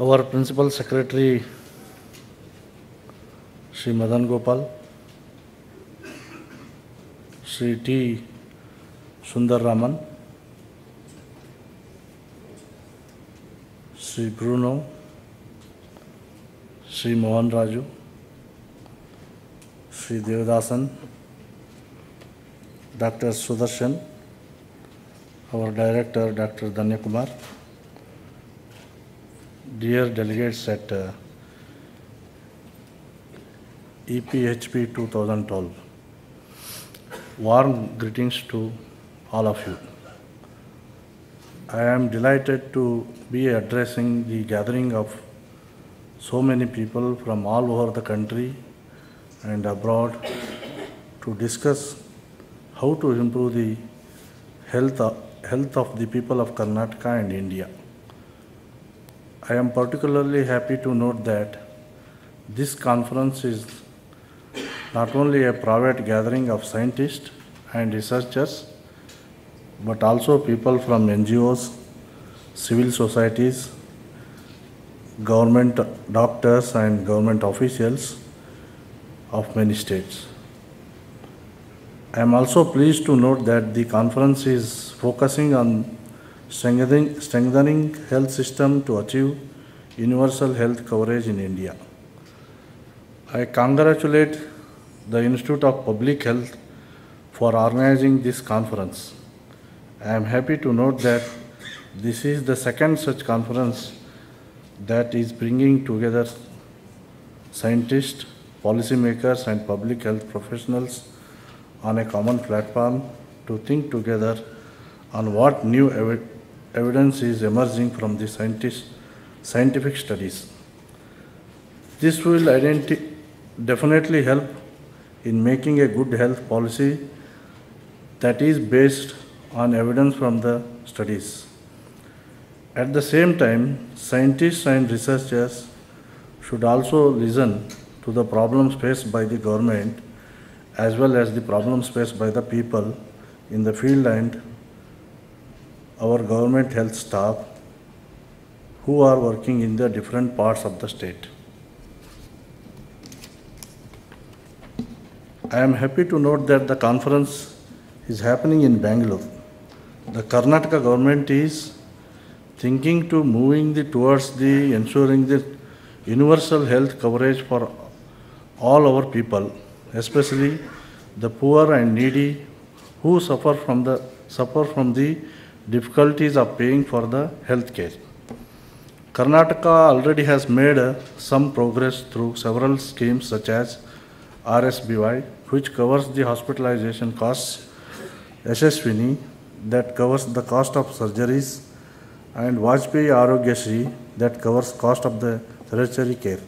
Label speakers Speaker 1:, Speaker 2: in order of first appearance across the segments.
Speaker 1: Our Principal Secretary, Sri Madan Gopal, Sri T. Sundar Raman, Sri Bruno, Sri Mohan Raju, Sri Devadasan, Dr. Sudarshan, our Director, Dr. Danya Kumar, dear delegates at EPHP 2012, warm greetings to all of you. I am delighted to be addressing the gathering of so many people from all over the country and abroad to discuss how to improve the health of the people of Karnataka and India. I am particularly happy to note that this conference is not only a private gathering of scientists and researchers, but also people from NGOs, civil societies, government doctors and government officials of many states. I am also pleased to note that the conference is focusing on strengthening health system to achieve universal health coverage in India. I congratulate the Institute of Public Health for organizing this conference. I am happy to note that this is the second such conference that is bringing together scientists, policymakers and public health professionals on a common platform to think together on what new evidence is emerging from the scientific studies. This will definitely help in making a good health policy that is based on evidence from the studies. At the same time, scientists and researchers should also listen to the problems faced by the government as well as the problems faced by the people in the field and our government health staff who are working in the different parts of the state. I am happy to note that the conference is happening in Bangalore. The Karnataka government is thinking to moving towards the ensuring the universal health coverage for all our people, especially the poor and needy who suffer from the difficulties of paying for the health care. Karnataka already has made some progress through several schemes such as RSBY, which covers the hospitalization costs, Yashaswini, that covers the cost of surgeries, and Vajpayee Arogyasri, that covers cost of the tertiary care.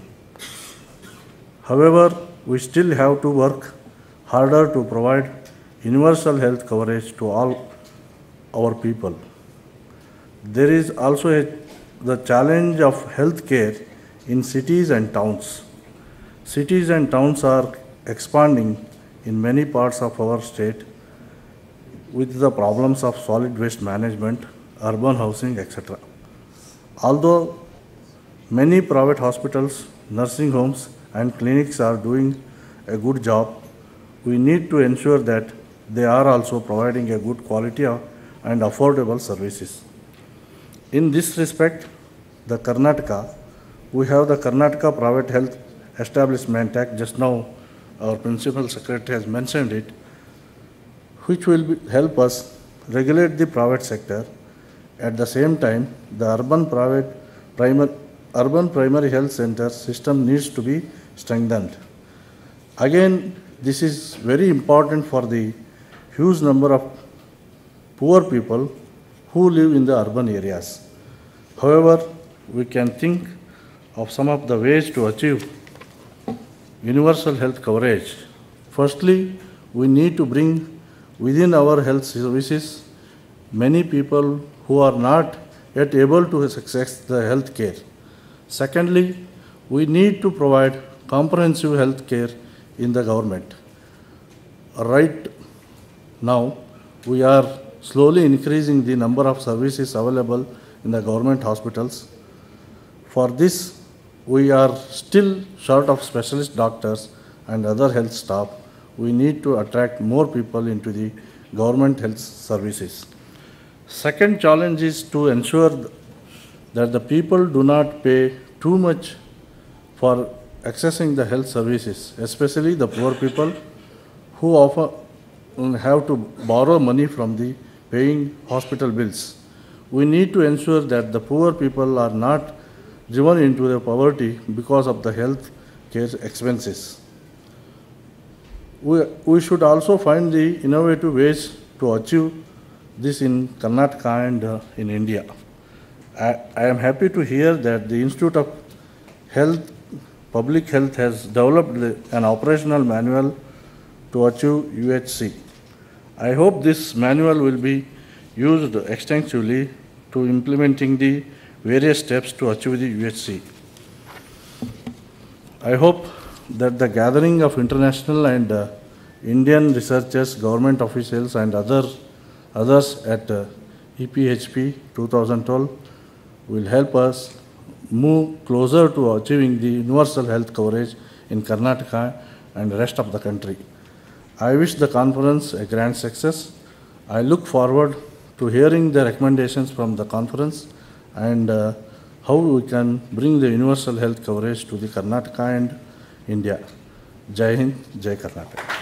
Speaker 1: However, we still have to work harder to provide universal health coverage to all our people. There is also the challenge of health care in cities and towns. Cities and towns are expanding in many parts of our state with the problems of solid waste management, urban housing, etc. Although many private hospitals, nursing homes and clinics are doing a good job, we need to ensure that they are also providing a good quality and affordable services. In this respect, we have the Karnataka Private Health Establishment Act, just now our Principal Secretary has mentioned it, which will help us regulate the private sector. At the same time, the urban primary health center system needs to be strengthened. Again, this is very important for the huge number of poor people who live in the urban areas. However, we can think of some of the ways to achieve universal health coverage. Firstly, we need to bring within our health services many people who are not yet able to access the health care. Secondly, we need to provide comprehensive health care in the government. Right now, we are slowly increasing the number of services available in the government hospitals. For this, we are still short of specialist doctors and other health staff. We need to attract more people into the government health services. Second challenge is to ensure that the people do not pay too much for accessing the health services, especially the poor people who often have to borrow money from the paying hospital bills. We need to ensure that the poor people are not driven into the poverty because of the health care expenses. We should also find the innovative ways to achieve this in Karnataka and in India. I am happy to hear that the Institute of Public Health has developed an operational manual to achieve UHC. I hope this manual will be used extensively to implementing the various steps to achieve the UHC. I hope that the gathering of international and Indian researchers, government officials and others at EPHP 2012 will help us move closer to achieving the universal health coverage in Karnataka and the rest of the country. I wish the conference a grand success. I look forward to hearing the recommendations from the conference and how we can bring the universal health coverage to the Karnataka and India. Jai Hind, Jai Karnataka.